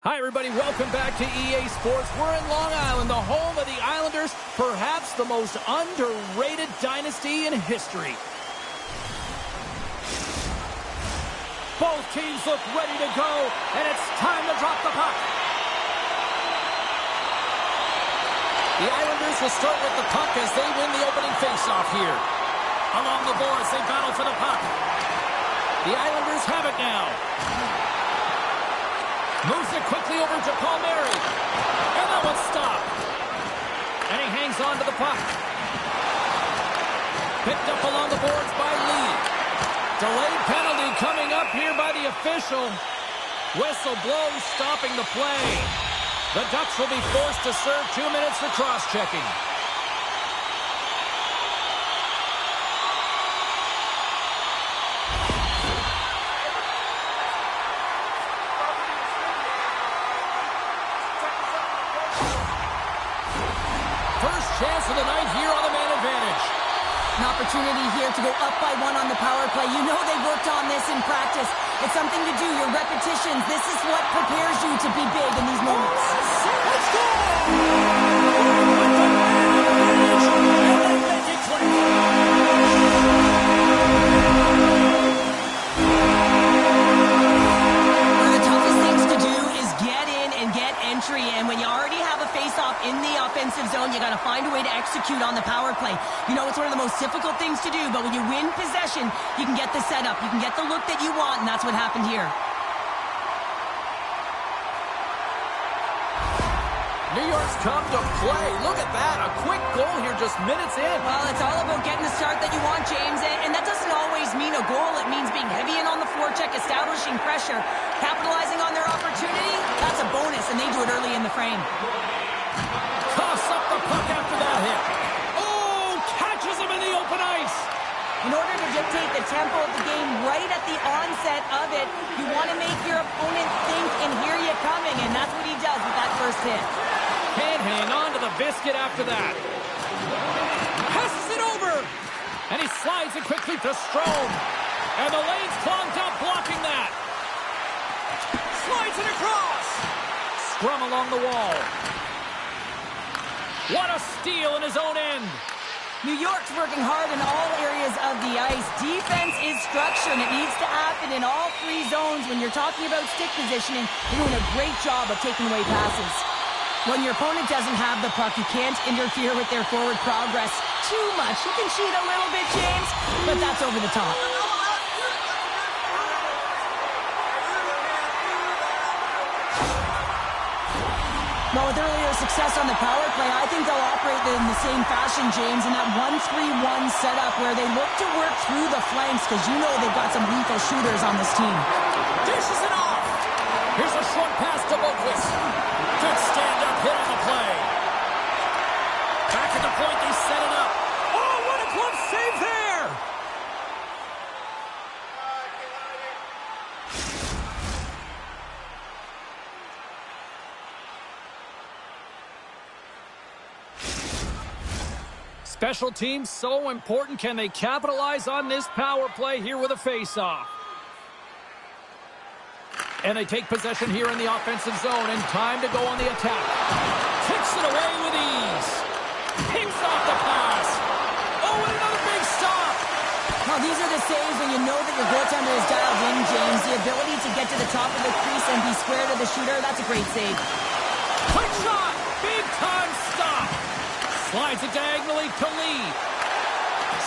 Hi, everybody. Welcome back to EA Sports. We're in Long Island, the home of the Islanders, perhaps the most underrated dynasty in history. Both teams look ready to go, and it's time to drop the puck. The Islanders will start with the puck as they win the opening faceoff here. Along the boards, they battle for the puck. The Islanders have it now. Moves it quickly over to Palmieri. And that one's stopped. And he hangs on to the puck. Picked up along the boards by Lee. Delayed penalty coming up here by the official. Whistle blows, stopping the play. The Ducks will be forced to serve 2 minutes for cross-checking. Chance of the night here on the man advantage. An opportunity here to go up by 1 on the power play. You know they worked on this in practice. It's something to do, your repetitions. This is what prepares you to be big in these moments. Let's go! One of the toughest things to do is get in and get entry. And when you already have a face-off in the offensive zone, you got to find a way to execute on the power play. You know, it's one of the most difficult things to do, but when you win possession, you can get the setup, you can get the look that you want, and that's what happened here. New York's come to play. Look at that. A quick goal here just minutes in. Well, it's all about getting the start that you want, James, and that doesn't always mean a goal. It means being heavy in on the forecheck, establishing pressure, capitalizing on their opportunity. That's a bonus, and they do it early in the frame. Coughs up the puck after that hit. Oh, catches him in the open ice. In order to dictate the tempo of the game right at the onset of it, you want to make your opponent think and hear you coming, and that's what he does with that first hit. Can't hang on to the biscuit after that. Passes it over. And he slides it quickly to Strome. And the lane's clogged up, blocking that. Slides it across. Scrum along the wall. What a steal in his own end. New York's working hard in all areas of the ice. Defense is structure, and it needs to happen in all 3 zones. When you're talking about stick positioning, you're doing a great job of taking away passes. When your opponent doesn't have the puck, you can't interfere with their forward progress too much. You can cheat a little bit, James, but that's over the top. Well, with earlier success on the power play, I think they'll operate in the same fashion, James, in that 1-3-1 setup where they look to work through the flanks because you know they've got some lethal shooters on this team. Dishes it off. Here's a short pass to Boquist. Good stand-up hit on the play. Back at the point, they set it up. Oh, what a glove save there! Special teams so important. Can they capitalize on this power play here with a face-off? And they take possession here in the offensive zone, and time to go on the attack. Kicks it away with ease. Picks off the pass. Oh, and another big stop. Well, these are the saves when you know that your goaltender is dialed in, James. The ability to get to the top of the crease and be square to the shooter, that's a great save. Quick shot. Big time stop. Slides it diagonally to Lee.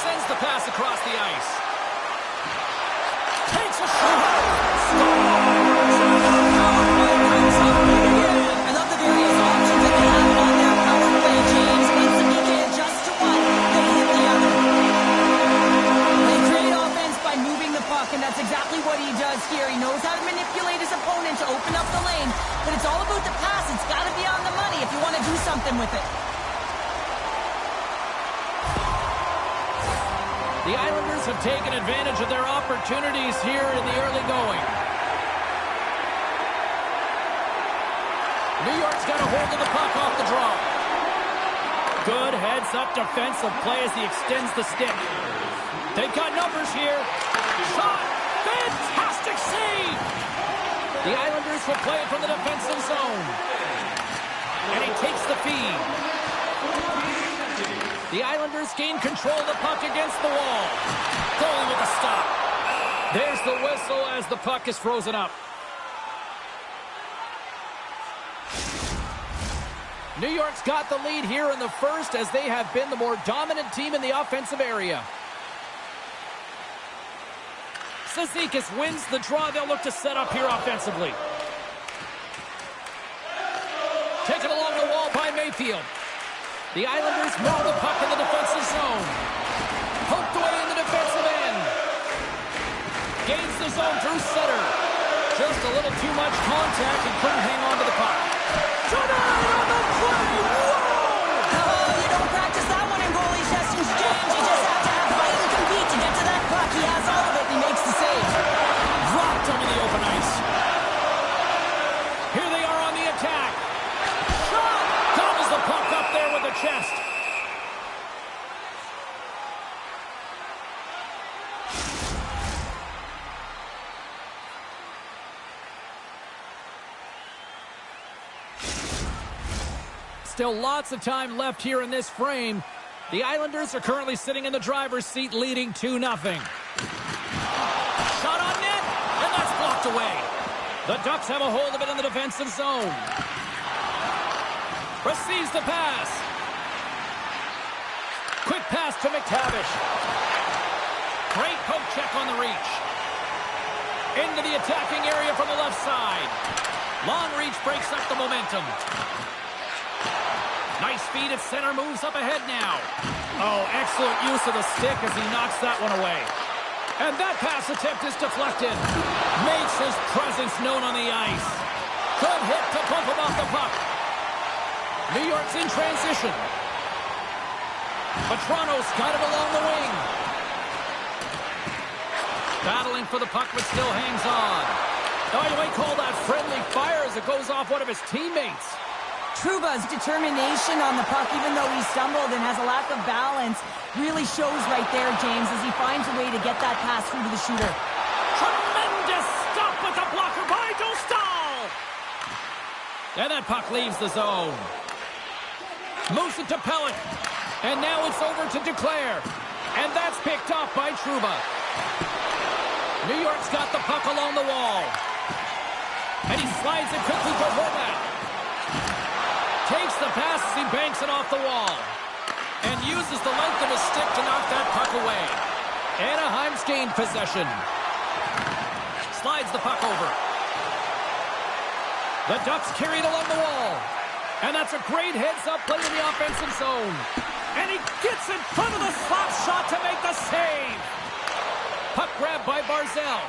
Sends the pass across the ice. Takes a shot. I love the various options that they have on their power play, James. Once the can adjust to one, they hit the other. They create offense by moving the puck, and that's exactly what he does here. He knows how to manipulate his opponent to open up the lane, but it's all about the pass. It's got to be on the money if you want to do something with it. The Islanders have taken advantage of their opportunities here in the early going. New York's got a hold of the puck off the draw. Good heads-up defensive play as he extends the stick. They've got numbers here. Shot! Fantastic save! The Islanders This will play it from the defensive zone. And he takes the feed. The Islanders gain control of the puck against the wall. Goalie with a stop. There's the whistle as the puck is frozen up. New York's got the lead here in the first as they have been the more dominant team in the offensive area. Cizikas wins the draw. They'll look to set up here offensively. Taken along the wall by Mayfield. The Islanders move the puck in the defensive zone. Poked away in the defensive end. Gains the zone through center. Just a little too much contact and couldn't hang on to the puck. Tonight on the play! Whoa! Oh, you don't practice that one in goalie sessions, James. You just have to have fight and compete to get to that puck. He has all of it, and he makes the save. Dropped over the open ice. Here they are on the attack. Shot! Gobbles the puck up there with the chest. Still lots of time left here in this frame. The Islanders are currently sitting in the driver's seat, leading 2-0. Shot on net, and that's blocked away. The Ducks have a hold of it in the defensive zone. Receives the pass. Quick pass to McTavish. Great poke check on the reach. Into the attacking area from the left side. Long reach breaks up the momentum. Nice feed at center, moves up ahead now. Oh, excellent use of the stick as he knocks that one away. And that pass attempt is deflected. Makes his presence known on the ice. Good hit to bump him off the puck. New York's in transition. Petrano's got it along the wing. Battling for the puck, but still hangs on. Oh, you might call that friendly fire as it goes off one of his teammates. Trouba's determination on the puck, even though he stumbled and has a lack of balance, really shows right there, James, as he finds a way to get that pass through to the shooter. Tremendous stop with the blocker by Dostal! And that puck leaves the zone. Moves it to Pellick. And now it's over to Duclair. And that's picked off by Trouba. New York's got the puck along the wall. And he slides it quickly to Horvat. Takes the pass as he banks it off the wall. And uses the length of his stick to knock that puck away. Anaheim's gained possession. Slides the puck over. The Ducks carry it along the wall. And that's a great heads-up play in the offensive zone. And he gets in front of the slap shot to make the save. Puck grab by Barzal.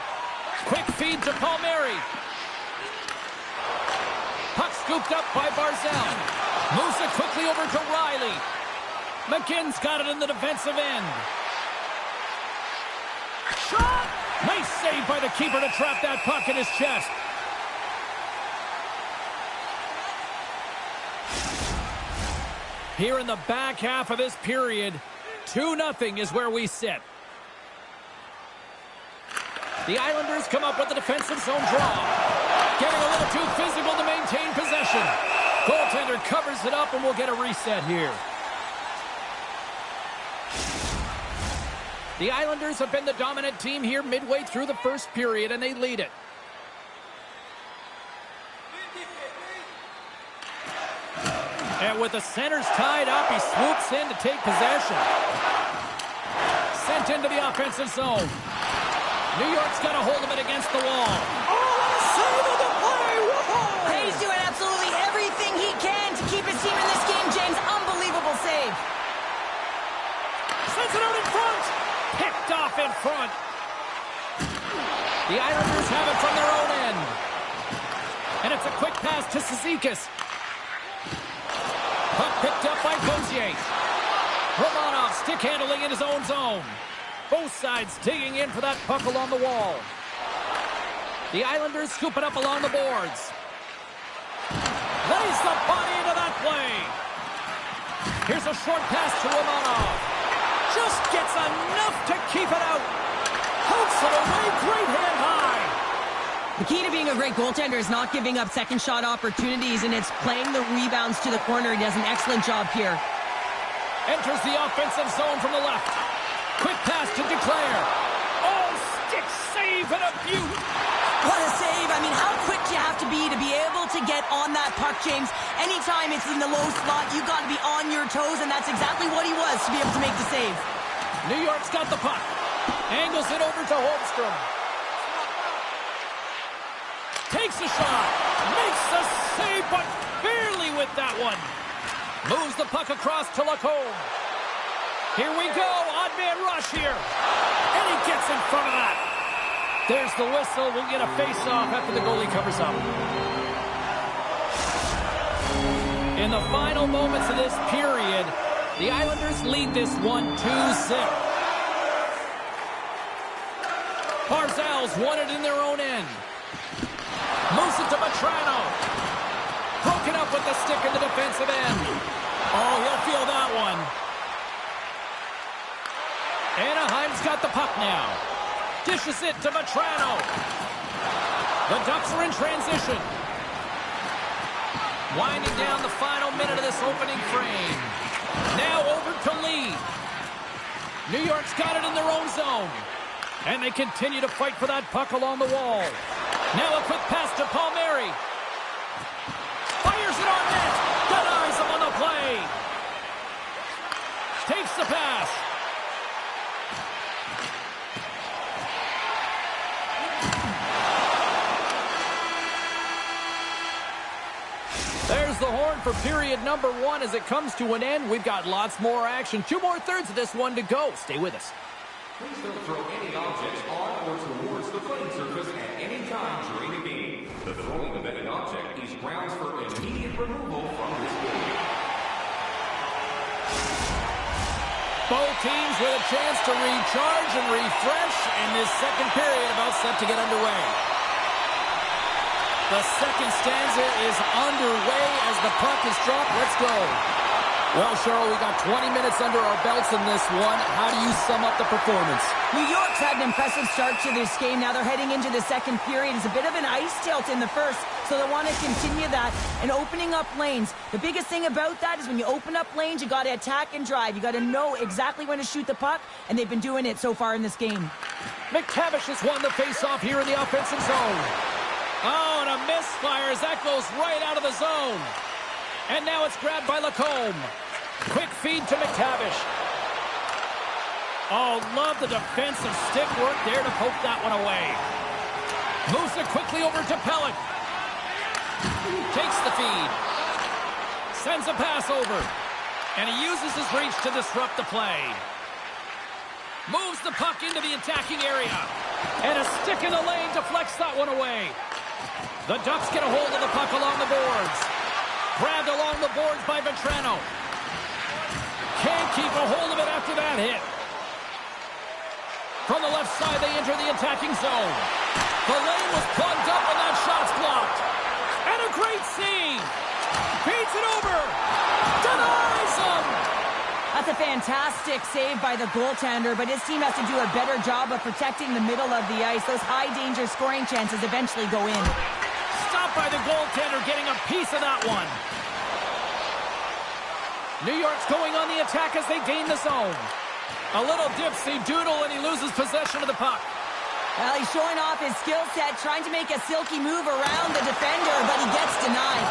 Quick feed to Palmieri. Puck scooped up by Barzal. Moves it quickly over to Riley. McGinn's got it in the defensive end. Shot! Nice save by the keeper to trap that puck in his chest. Here in the back half of this period, 2-0 is where we sit. The Islanders come up with the defensive zone draw. Getting a little too physical to maintain possession. Goaltender covers it up and we'll get a reset here. The Islanders have been the dominant team here midway through the first period and they lead it. And with the centers tied up, he swoops in to take possession. Sent into the offensive zone. New York's got a hold of it against the wall. Oh, save of the play! Whoa! He's doing absolutely everything he can to keep his team in this game, James. Unbelievable save. Sends it out in front. Picked off in front. The Islanders have it from their own end. And it's a quick pass to Cizikas. Puck picked up by Cozier. Romanov stick handling in his own zone. Both sides digging in for that puck along the wall. The Islanders scoop it up along the boards. Lays the body into that play. Here's a short pass to Romanov. Just gets enough to keep it out. Pokes it away, great hand high. The key to being a great goaltender is not giving up second shot opportunities, and it's playing the rebounds to the corner. He does an excellent job here. Enters the offensive zone from the left. Quick pass to Declare. Oh, stick save and a beaut. What a save. I mean, how quick do you have to be able to get on that puck, James? Anytime it's in the low slot, you got to be on your toes, and that's exactly what he was to be able to make the save. New York's got the puck. Angles it over to Holmstrom. Takes a shot. Makes the save, but barely with that one. Moves the puck across to Lacombe. Here we go. Odd man rush here. And he gets in front of that. There's the whistle. We'll get a face-off after the goalie covers up. In the final moments of this period, the Islanders lead this one 2-0. Barzal's won it in their own end. Moves it to Vetrano. Broken up with the stick in the defensive end. Oh, he'll feel that one. Anaheim's got the puck now. Dishes it to Vetrano. The Ducks are in transition. Winding down the final minute of this opening frame. Now over to Lee. New York's got it in their own zone. And they continue to fight for that puck along the wall. Now a quick pass to Palmieri. Fires it on net. Denies him on the play. Takes the pass. There's the horn for period number 1 as it comes to an end. We've got lots more action. 2 more thirds of this one to go. Stay with us. Please don't throw any objects on or towards the playing surface at any time during the game. The throwing of any object is grounds for immediate removal from this game. Both teams with a chance to recharge and refresh, and this second period about set to get underway. The second stanza is underway as the puck is dropped. Let's go. Well, Cheryl, we got 20 minutes under our belts in this one. How do you sum up the performance? New York's had an impressive start to this game. Now they're heading into the second period. It's a bit of an ice tilt in the first, so they want to continue that and opening up lanes. The biggest thing about that is when you open up lanes, you got to attack and drive. You got to know exactly when to shoot the puck, and they've been doing it so far in this game. McTavish has won the faceoff here in the offensive zone. Oh, and a misfire as that goes right out of the zone. And now it's grabbed by Lacombe. Quick feed to McTavish. Oh, love the defensive stick work there to poke that one away. Moves it quickly over to Pellick. Takes the feed. Sends a pass over. And he uses his reach to disrupt the play. Moves the puck into the attacking area. And a stick in the lane deflects that one away. The Ducks get a hold of the puck along the boards. Grabbed along the boards by Vetrano. Can't keep a hold of it after that hit. From the left side, they enter the attacking zone. The lane was plugged up and that shot's blocked. And a great save. Feeds it over. Denies him. That's a fantastic save by the goaltender, but his team has to do a better job of protecting the middle of the ice. Those high-danger scoring chances eventually go in. Stopped by the goaltender, getting a piece of that one. New York's going on the attack as they gain the zone. A little dipsy doodle, and he loses possession of the puck. Well, he's showing off his skill set, trying to make a silky move around the defender, but he gets denied.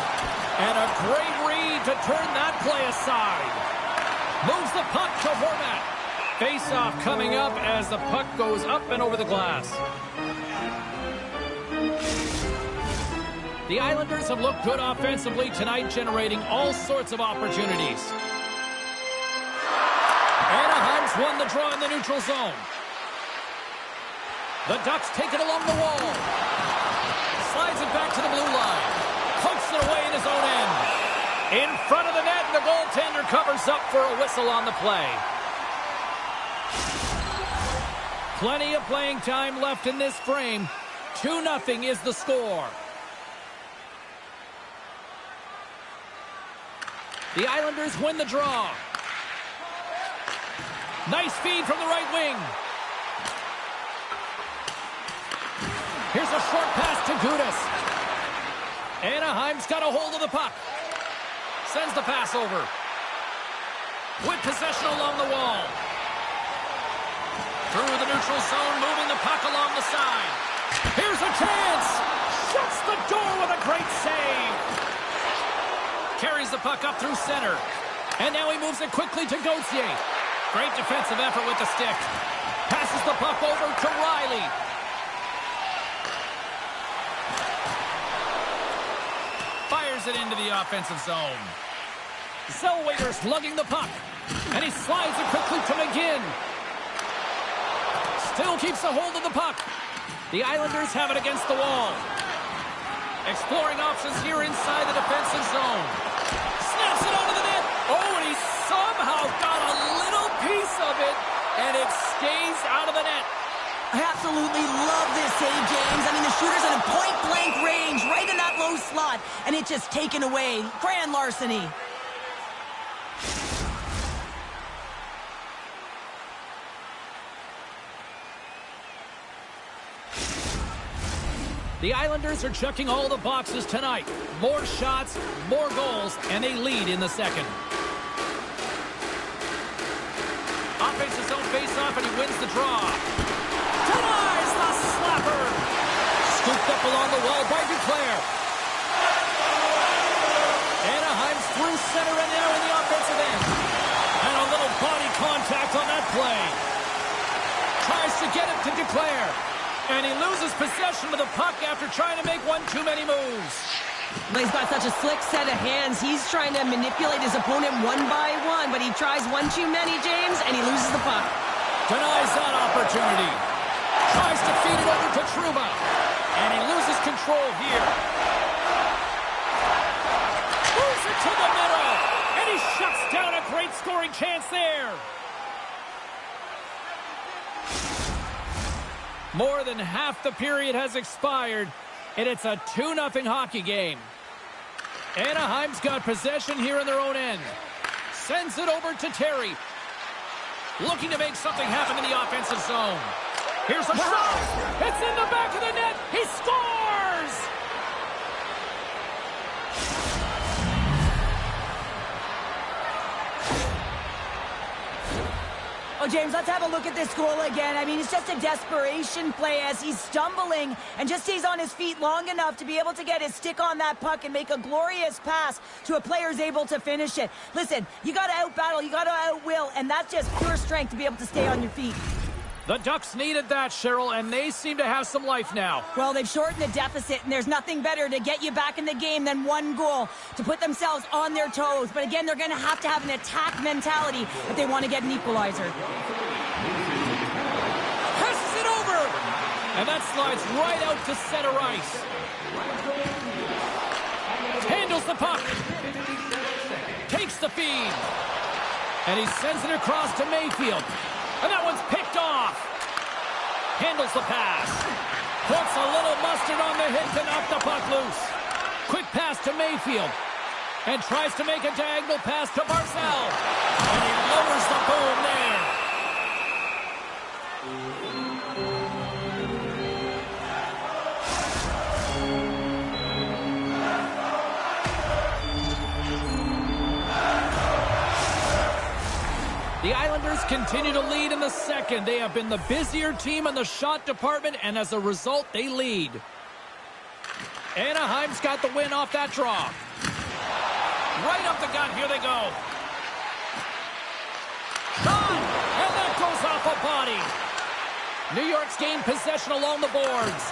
And a great read to turn that play aside. Moves the puck to Horvat. Face-off coming up as the puck goes up and over the glass. The Islanders have looked good offensively tonight, generating all sorts of opportunities. Anaheim's won the draw in the neutral zone. The Ducks take it along the wall. Slides it back to the blue line. Pokes it away in his own end. In front of the net, and the goaltender covers up for a whistle on the play. Plenty of playing time left in this frame. 2-0 is the score. The Islanders win the draw. Nice feed from the right wing. Here's a short pass to Gudas. Anaheim's got a hold of the puck. Sends the pass over. With possession along the wall. Through the neutral zone, moving the puck along the side. Here's a chance. Shuts the door with a great save. Carries the puck up through center. And now he moves it quickly to Gauthier. Great defensive effort with the stick. Passes the puck over to Riley. Fires it into the offensive zone. Zellweger's lugging the puck. And he slides it quickly to McGinn. Still keeps a hold of the puck. The Islanders have it against the wall. Exploring options here inside the defensive zone. Snaps it onto the net. Oh, and he somehow got a little piece of it, and it stays out of the net. I absolutely love this save, James. I mean, the shooter's in a point-blank range, right in that low slot, and it's just taken away. Grand larceny. The Islanders are checking all the boxes tonight. More shots, more goals, and they lead in the second. Offensive zone face-off, and he wins the draw. Denies the slapper. Scooped up along the wall by Duclair. Anaheim's through center and now in the offensive end. And a little body contact on that play. Tries to get it to Duclair. And he loses possession of the puck after trying to make one too many moves. Well, he's got such a slick set of hands. He's trying to manipulate his opponent one by one, but he tries one too many, James, and he loses the puck. Denies that opportunity. Tries to feed it over to Trouba. And he loses control here. Moves it to the middle. And he shuts down a great scoring chance there. More than half the period has expired, and it's a 2-0 hockey game. Anaheim's got possession here in their own end. Sends it over to Terry. Looking to make something happen in the offensive zone. Here's a shot. It's in the back of the net. He scores! Oh, James, let's have a look at this goal again. I mean, it's just a desperation play as he's stumbling and just stays on his feet long enough to be able to get his stick on that puck and make a glorious pass to a player who's able to finish it. Listen, you got to out-battle, you got to out-will, and that's just pure strength to be able to stay on your feet. The Ducks needed that, Cheryl, and they seem to have some life now. Well, they've shortened the deficit, and there's nothing better to get you back in the game than one goal to put themselves on their toes. But again, they're going to have an attack mentality if they want to get an equalizer. Passes it over! And that slides right out to center ice. Handles the puck. Takes the feed. And he sends it across to Mayfield. And that one's picked off. Handles the pass. Puts a little mustard on the hit to knock the puck loose. Quick pass to Mayfield. And tries to make a diagonal pass to Barzal. And he lowers the boom there. The Islanders continue to lead in the second. They have been the busier team in the shot department, and as a result, they lead. Anaheim's got the win off that draw. Right up the gut, here they go. Shot! And that goes off a body. New York's gained possession along the boards.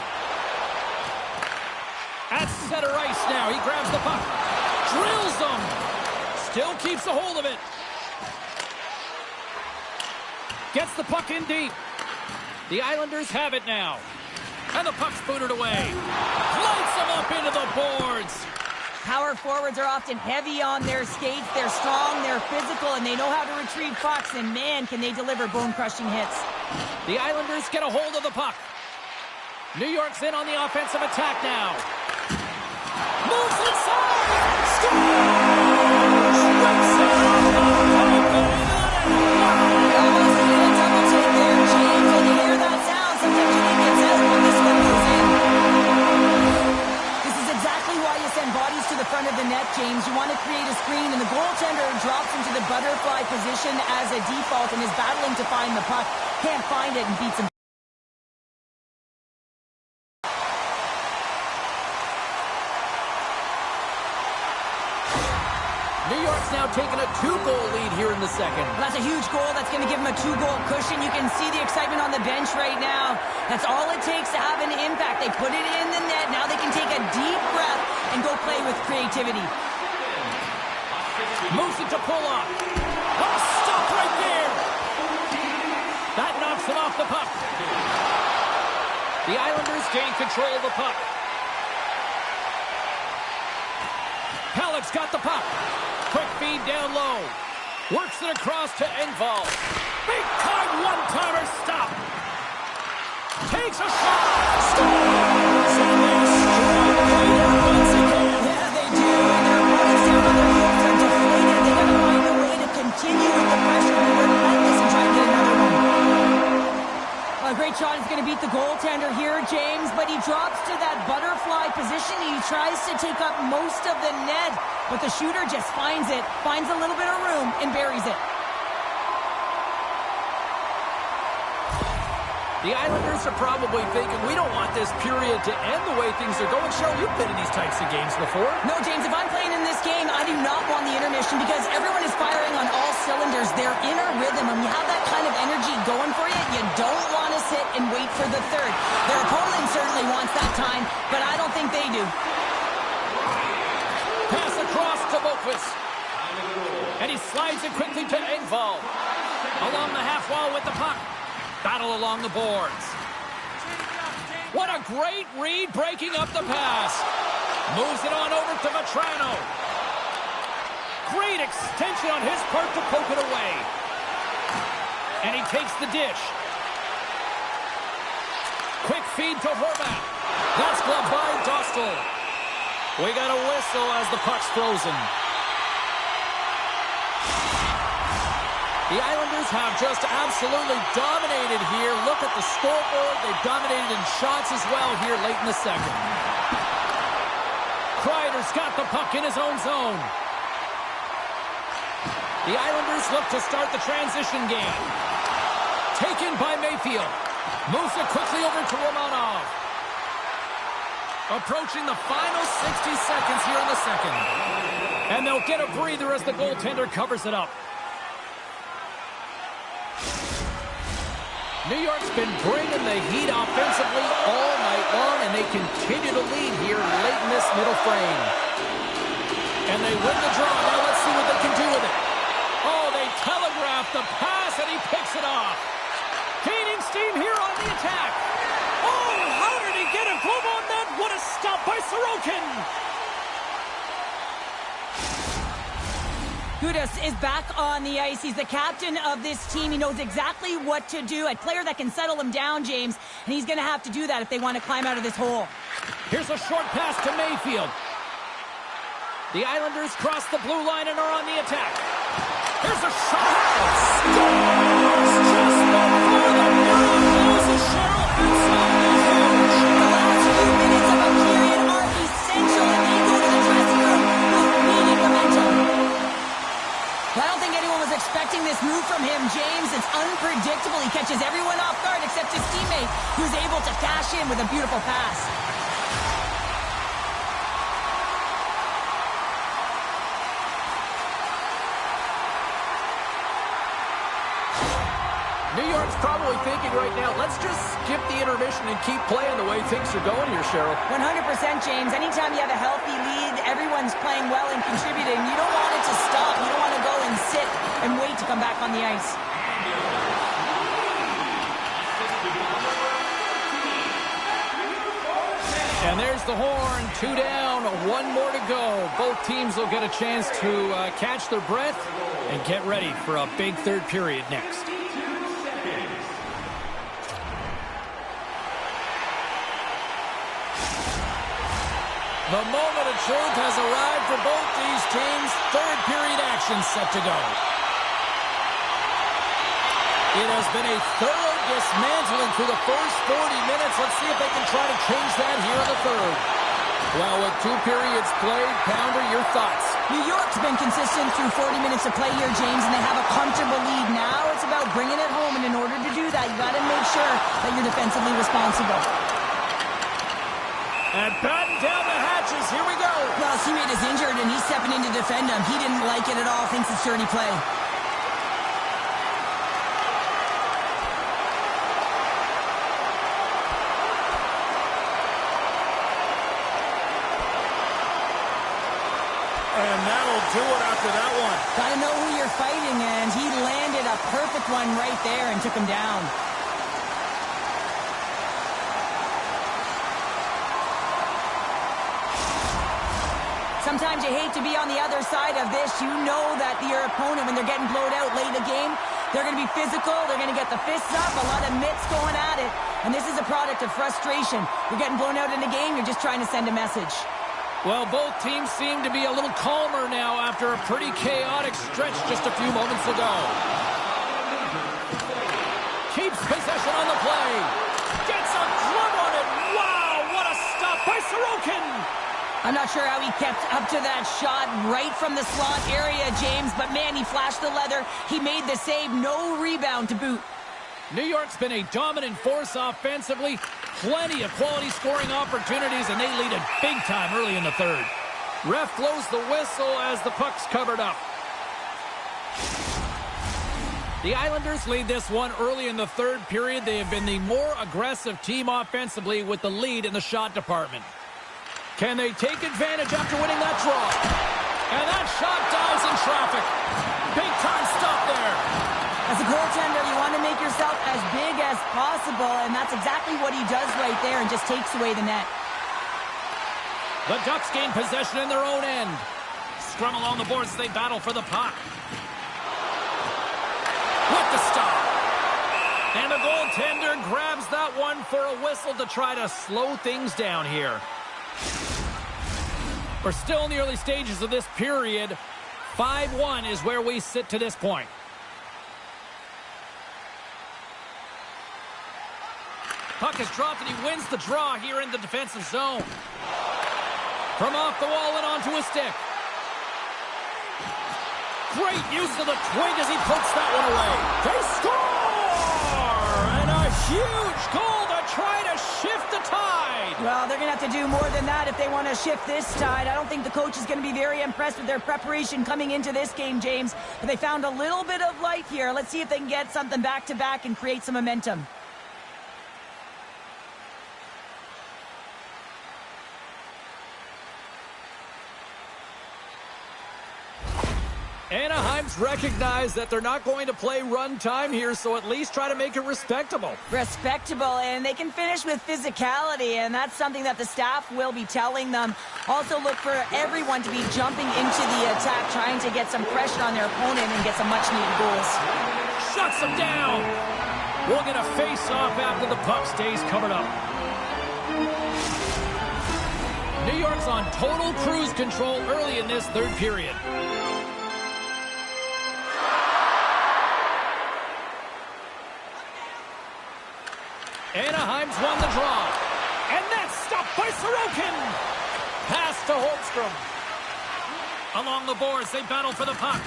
At center ice now, he grabs the puck. Drills them. Still keeps a hold of it. Gets the puck in deep. The Islanders have it now. And the puck's booted away. Floats them up into the boards. Power forwards are often heavy on their skates. They're strong, they're physical, and they know how to retrieve pucks. And man, can they deliver bone-crushing hits. The Islanders get a hold of the puck. New York's in on the offensive attack now. Moves inside. Scores! Strikes it. can't find it and beats him. New York's now taking a 2-goal lead here in the second. Well, that's a huge goal. That's going to give him a 2-goal cushion. You can see the excitement on the bench right now. That's all it takes to have an impact. They put it in the net. Now they can take a deep breath and go play with creativity. Moves it to pull off. Oh, stop right there. That knocks it off the puck. The Islanders gain control of the puck. Halleck's got the puck. Quick feed down low. Works it across to Engvall. Big time one-timer stop. Takes a shot. Scores! And they strike the leader once again. Yeah, they do. And their opponents down on their heels are deflated. They got to find a way to continue with the pressure. They're relentless and try to get another one. Well, a great shot is going to beat the goaltender here, James, but he drops to that butterfly position. He tries to take up most of the net, but the shooter just finds it, finds a little bit of room, and buries it. The Islanders are probably thinking, we don't want this period to end the way things are going. Cheryl, you've been in these types of games before. No, James, if I'm playing in this game, I do not want the intermission because everyone is firing on all cylinders. They're in a rhythm. When you have that kind of energy going for you, you don't want to sit and wait for the third. Their opponent certainly wants that time, but I don't think they do. Pass across to Boqvist. And he slides it quickly to Engvall. Along the half wall with the puck. Battle along the boards. What a great read breaking up the pass. Moves it on over to Vetrano. Great extension on his part to poke it away. And he takes the dish. Quick feed to Horvat. That's gloved by Dostal. We got a whistle as the puck's frozen. The Islanders have just absolutely dominated here. Look at the scoreboard. They've dominated in shots as well here late in the second. Kreider's got the puck in his own zone. The Islanders look to start the transition game. Taken by Mayfield. Moves it quickly over to Romanov. Approaching the final 60 seconds here in the second. And they'll get a breather as the goaltender covers it up. New York's been bringing the heat offensively all night long, and they continue to lead here late in this middle frame. And they win the draw. Now let's see what they can do with it. Oh, they telegraph the pass, and he picks it off. Gaining steam here on the attack. Oh, how did he get a glove on that? What a stop by Sorokin. Gudas is back on the ice. He's the captain of this team. He knows exactly what to do. A player that can settle him down, James, and he's going to have to do that if they want to climb out of this hole. Here's a short pass to Mayfield. The Islanders cross the blue line and are on the attack. Here's a shot. Scores! Just before the period closes, Cheryl. Absolutely huge. The last few minutes of a period are essential, and they go to the dressing room with needed momentum. I don't think anyone was expecting this move from him, James. It's unpredictable. He catches everyone off guard except his teammate, who's able to cash in with a beautiful pass. New York's probably thinking right now, let's just skip the intermission and keep playing the way things are going here, Cheryl. 100%, James. Anytime you have a healthy lead, everyone's playing well and contributing. You don't want it to stop. You don't want to go and sit and wait to come back on the ice. And there's the horn. 2 down, 1 more to go. Both teams will get a chance to catch their breath and get ready for a big third period next. The moment of truth has arrived for both these teams. Third period action set to go. It has been a thorough dismantling through the first 40 minutes. Let's see if they can try to change that here in the third. Well, with 2 periods played, Pounder, your thoughts? New York's been consistent through 40 minutes of play here, James, and they have a comfortable lead. Now it's about bringing it home, and in order to do that, you got to make sure that you're defensively responsible. And batten down the hatches. Here we go. Well, his teammate is injured, and he's stepping in to defend him. He didn't like it at all. Thinks it's dirty play. And that'll do it after that one. Got to know who you're fighting, and he landed a perfect one right there and took him down. Sometimes you hate to be on the other side of this. You know that your opponent, when they're getting blowed out late in the game, they're going to be physical. They're going to get the fists up, a lot of mitts going at it. And this is a product of frustration. You're getting blown out in the game. You're just trying to send a message. Well, both teams seem to be a little calmer now after a pretty chaotic stretch just a few moments ago. Keeps possession on the play. Gets a glove on it. Wow, what a stop by Sorokin. I'm not sure how he kept up to that shot right from the slot area, James, but man, he flashed the leather. He made the save, no rebound to boot. New York's been a dominant force offensively. Plenty of quality scoring opportunities, and they lead it big time early in the third. Ref blows the whistle as the puck's covered up. The Islanders lead this one early in the third period. They have been the more aggressive team offensively with the lead in the shot department. Can they take advantage after winning that draw? And that shot dives in traffic. Big time stop there. As a goaltender, you want to make yourself as big as possible, and that's exactly what he does right there and just takes away the net. The Ducks gain possession in their own end. Scrum along the boards as they battle for the puck. With the stop. And the goaltender grabs that one for a whistle to try to slow things down here. We're still in the early stages of this period. 5-1 is where we sit to this point. Puck is dropped, and he wins the draw here in the defensive zone. From off the wall and onto a stick. Great use of the twig as he puts that one away. They score! And a huge goal to try to shift the tide. Well, they're going to have to do more than that if they want to shift this tide. I don't think the coach is going to be very impressed with their preparation coming into this game, James. But they found a little bit of light here. Let's see if they can get something back-to-back and create some momentum. Anaheim's recognized that they're not going to play run time here, so at least try to make it respectable. Respectable, and they can finish with physicality, and that's something that the staff will be telling them. Also look for everyone to be jumping into the attack, trying to get some pressure on their opponent and get some much-needed goals. Shuts them down. We'll get a face-off after the puck stays covered up. New York's on total cruise control early in this third period. Anaheim's won the draw. And that's stopped by Sorokin. Pass to Holmstrom. Along the boards, they battle for the puck.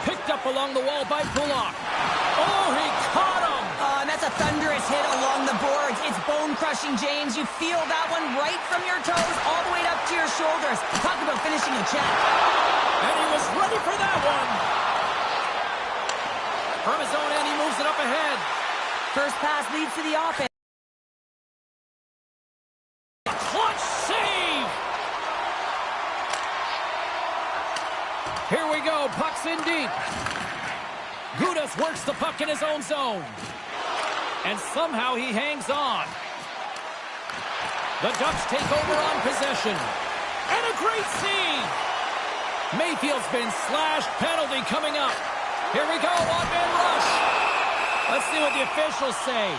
Picked up along the wall by Pulak. Oh, he caught him. And that's a thunderous hit along the boards. It's bone-crushing, James. You feel that one right from your toes all the way up to your shoulders. Talk about finishing a check. And he was ready for that one. From his own end, he moves it up ahead. First pass leads to the offense. Clutch save! Here we go. Puck's in deep. Gudas works the puck in his own zone. And somehow he hangs on. The Ducks take over on possession. And a great save! Mayfield's been slashed. Penalty coming up. Here we go. One-man rush. Let's see what the officials say.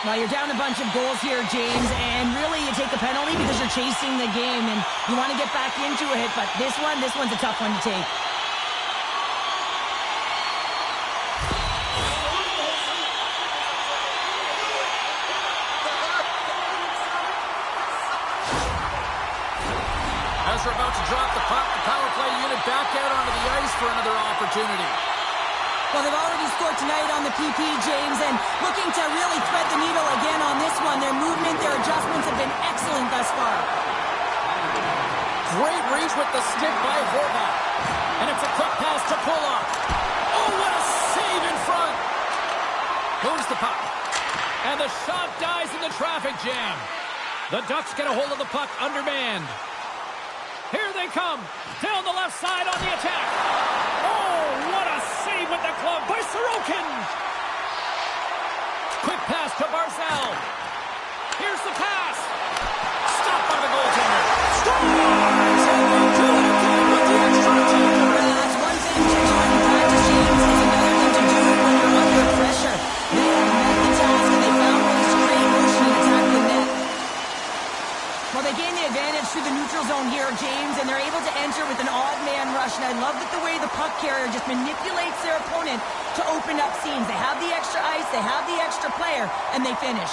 Well, you're down a bunch of goals here, James, and really you take the penalty because you're chasing the game, and you want to get back into a hit, but this one's a tough one to take. are about to drop the puck. The power play unit back out onto the ice for another opportunity. Well, they've already scored tonight on the PP, James, and looking to really thread the needle again on this one. Their movement, their adjustments have been excellent thus far. Great reach with the stick by Horvat. And it's a quick pass to Pulock. Oh, what a save in front. Moves the puck. And the shot dies in the traffic jam. The Ducks get a hold of the puck undermanned. Here they come. Down the left side on the attack. Oh, what a save with the glove by Sorokin. Quick pass to Barzal. Here's the pass. Stopped by the goaltender. Scores! And they do it again with the extra time. That's one thing to do in practice, James. It's another thing to do it when you're under pressure. They have met the task, and they found ways to create motion and attack the net. Well, they gain the advantage through the neutral zone here, James, and they're able to enter with an odd man rush. And I love that the way the puck carrier just manipulates their opponent to open up seams. They have the extra ice, they have the extra player, and they finish.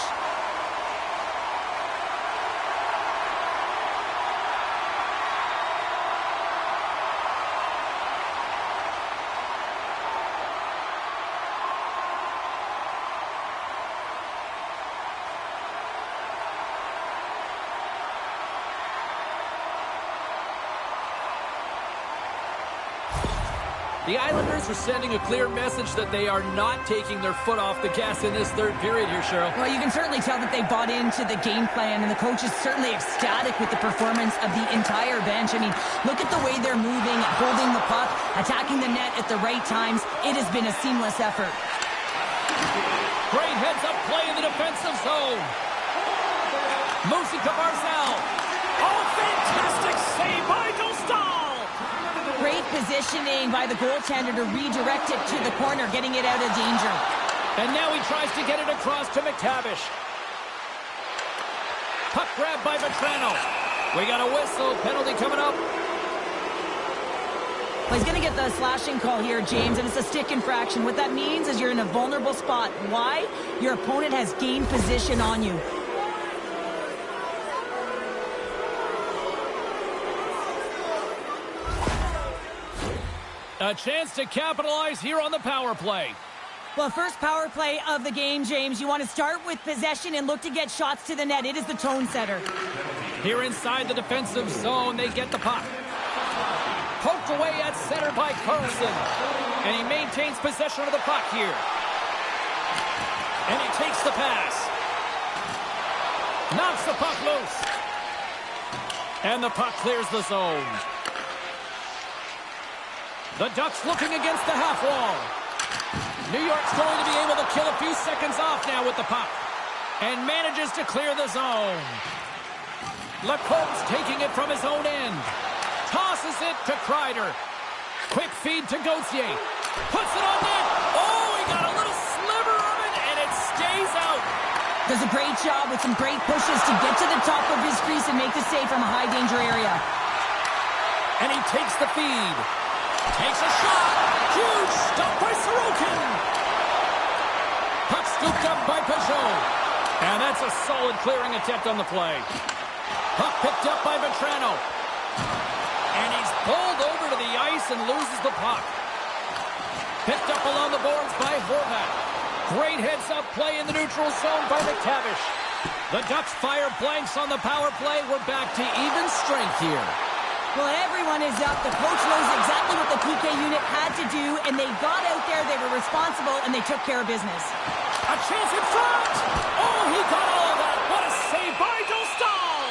The Islanders are sending a clear message that they are not taking their foot off the gas in this third period here, Cheryl. Well, you can certainly tell that they bought into the game plan, and the coach is certainly ecstatic with the performance of the entire bench. I mean, look at the way they're moving, holding the puck, attacking the net at the right times. It has been a seamless effort. Great heads-up play in the defensive zone. Moves it to Barzal. Oh, fantastic save by Dostal. Great positioning by the goaltender to redirect it to the corner, getting it out of danger. And now he tries to get it across to McTavish. Puck grab by Vetrano. We got a whistle. Penalty coming up. Well, he's going to get the slashing call here, James, and it's a stick infraction. What that means is you're in a vulnerable spot. Why? Your opponent has gained position on you. A chance to capitalize here on the power play. Well, first power play of the game, James. You want to start with possession and look to get shots to the net. It is the tone setter. Here inside the defensive zone, they get the puck. Poked away at center by Carlson. And he maintains possession of the puck here. And he takes the pass. Knocks the puck loose. And the puck clears the zone. The Ducks looking against the half wall. New York's going to be able to kill a few seconds off now with the puck. And manages to clear the zone. Lacombe's taking it from his own end. Tosses it to Kreider. Quick feed to Gauthier. Puts it on net. Oh, he got a little sliver of it, and it stays out. Does a great job with some great pushes to get to the top of his crease and make the save from a high-danger area. And he takes the feed. Takes a shot. Huge stop by Sorokin. Puck scooped up by Peugeot. And that's a solid clearing attempt on the play. Puck picked up by Vetrano. And he's pulled over to the ice and loses the puck. Picked up along the boards by Horvat. Great heads-up play in the neutral zone by McTavish. The Ducks fire blanks on the power play. We're back to even strength here. Well, everyone is up. The coach knows exactly what the PK unit had to do, and they got out there, they were responsible, and they took care of business. A chance in front! Oh, he got all of that! What a save by Dostal!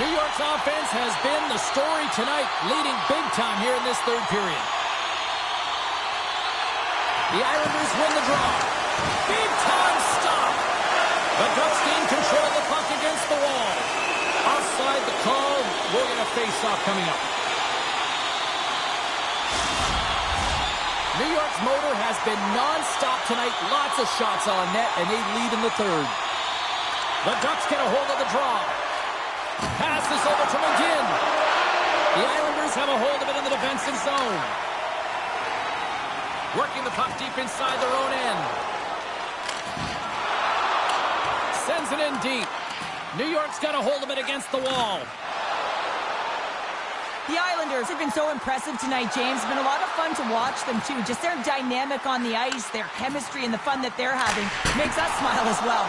New York's offense has been the story tonight, leading big time here in this third period. The Islanders win the draw. Big time stop! The Ducks gain control of the puck against the wall. Offside the call. We'll get a face-off coming up. New York's motor has been non-stop tonight. Lots of shots on net, and they lead in the third. The Ducks get a hold of the draw. Passes over to McGinn. The Islanders have a hold of it in the defensive zone. Working the puck deep inside their own end. Sends Squeezing in deep. New York's got a hold of it against the wall. The Islanders have been so impressive tonight, James. It's been a lot of fun to watch them, too. Just their dynamic on the ice, their chemistry, and the fun that they're having makes us smile as well.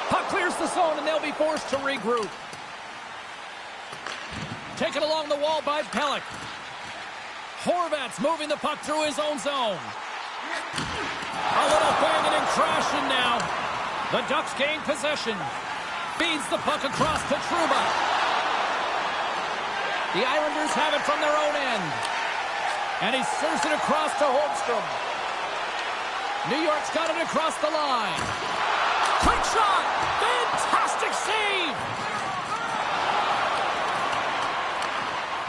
Puck clears the zone, and they'll be forced to regroup. Taken along the wall by Pelech. Horvat's moving the puck through his own zone. A little banging and crashing now. The Ducks gain possession. Feeds the puck across to Trouba. The Islanders have it from their own end. And he serves it across to Holmstrom. New York's got it across the line. Quick shot! Fantastic save!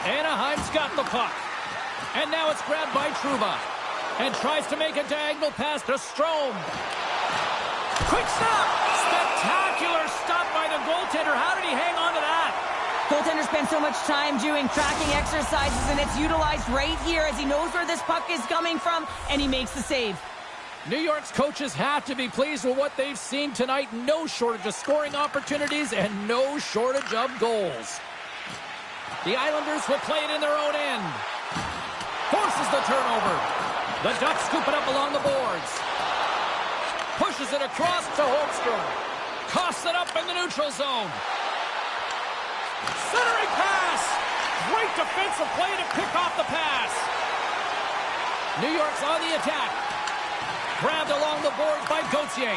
Anaheim's got the puck. And now it's grabbed by Trouba. And tries to make a diagonal pass to Strome. Quick stop! Spectacular stop by the goaltender. How did he hang on to that? Goaltender spends so much time doing tracking exercises, and it's utilized right here as he knows where this puck is coming from, and he makes the save. New York's coaches have to be pleased with what they've seen tonight. No shortage of scoring opportunities and no shortage of goals. The Islanders will play it in their own end. Forces the turnover. The Ducks scoop it up along the boards. Pushes it across to Holmstrom. Coughs it up in the neutral zone. Centering pass! Great defensive play to pick off the pass. New York's on the attack. Grabbed along the boards by Gauthier.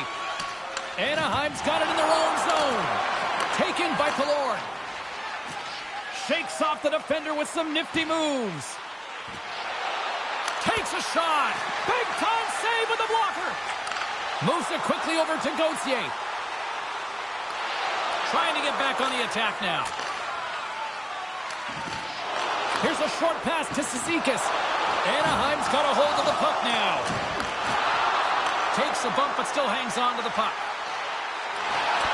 Anaheim's got it in their own zone. Taken by Killorn. Shakes off the defender with some nifty moves. Takes a shot. Big time save with the blocker. Moves it quickly over to Gauthier. Trying to get back on the attack now. Here's a short pass to Cizikas. Anaheim's got a hold of the puck now. Takes a bump but still hangs on to the puck.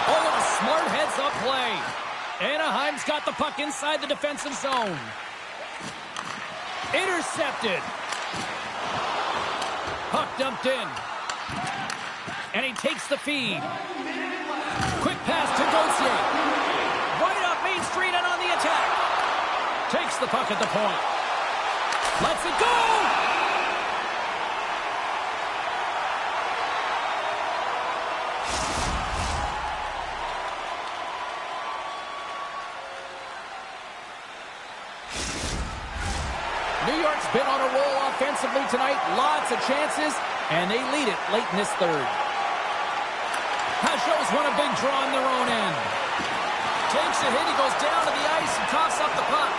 Oh, what a smart heads-up play. Anaheim's got the puck inside the defensive zone. Intercepted. Puck dumped in. And he takes the feed. Quick pass to Gauthier. Right up Main Street and on the attack. Takes the puck at the point. Lets it go! New York's been on a roll offensively tonight. Lots of chances, and they lead it late in this third. Pajot's won a big draw on their own end. Takes a hit, he goes down to the ice and coughs up the puck.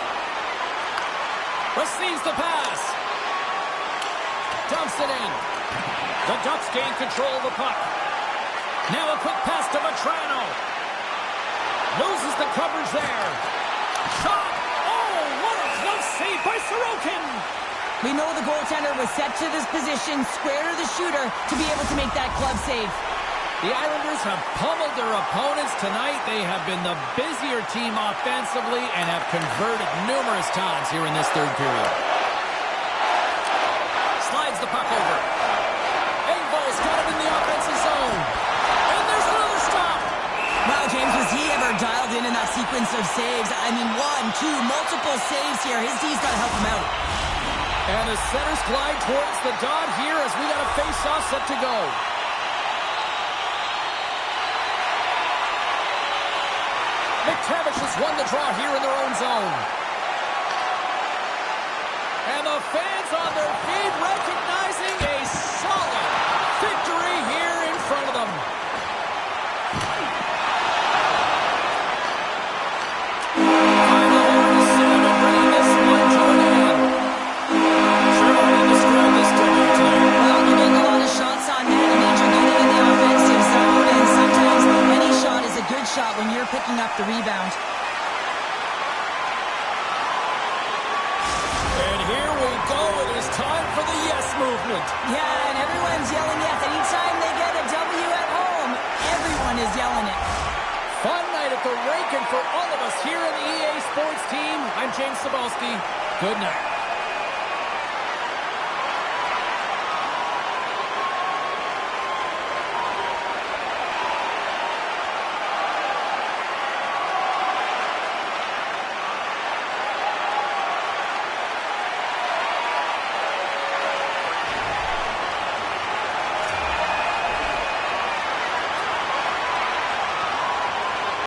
Receives the pass. Dumps it in. The Ducks gain control of the puck. Now a quick pass to Vetrano. Loses the coverage there. Shot! Oh, what a close save by Sorokin! We know the goaltender was set to this position, square to the shooter, to be able to make that club save. The Islanders have pummeled their opponents tonight. They have been the busier team offensively and have converted numerous times here in this third period. Slides the puck over. Engvall's got it in the offensive zone. And there's another stop. Wow, James, was he ever dialed in that sequence of saves? I mean, 1, 2, multiple saves here. His D's got to help him out. And the centers glide towards the dot here as we got a face-off set to go. McTavish has won the draw here in their own zone. And the fans on their feet recognizing a solid victory here in front of them. Finally, celebrating this one to an end. Sure, how do you describe this W tonight? Well, you're getting a lot of shots on net. It means you're getting in the offensive zone, and sometimes any shot is a good shot when you're picking up the rebound. And here we go. It is time for the yes movement. Yeah, and everyone's yelling yes. Anytime they get a W at home, everyone is yelling it. Fun night at the rink, and for all of us here in the EA Sports team, I'm James Cebulski. Good night.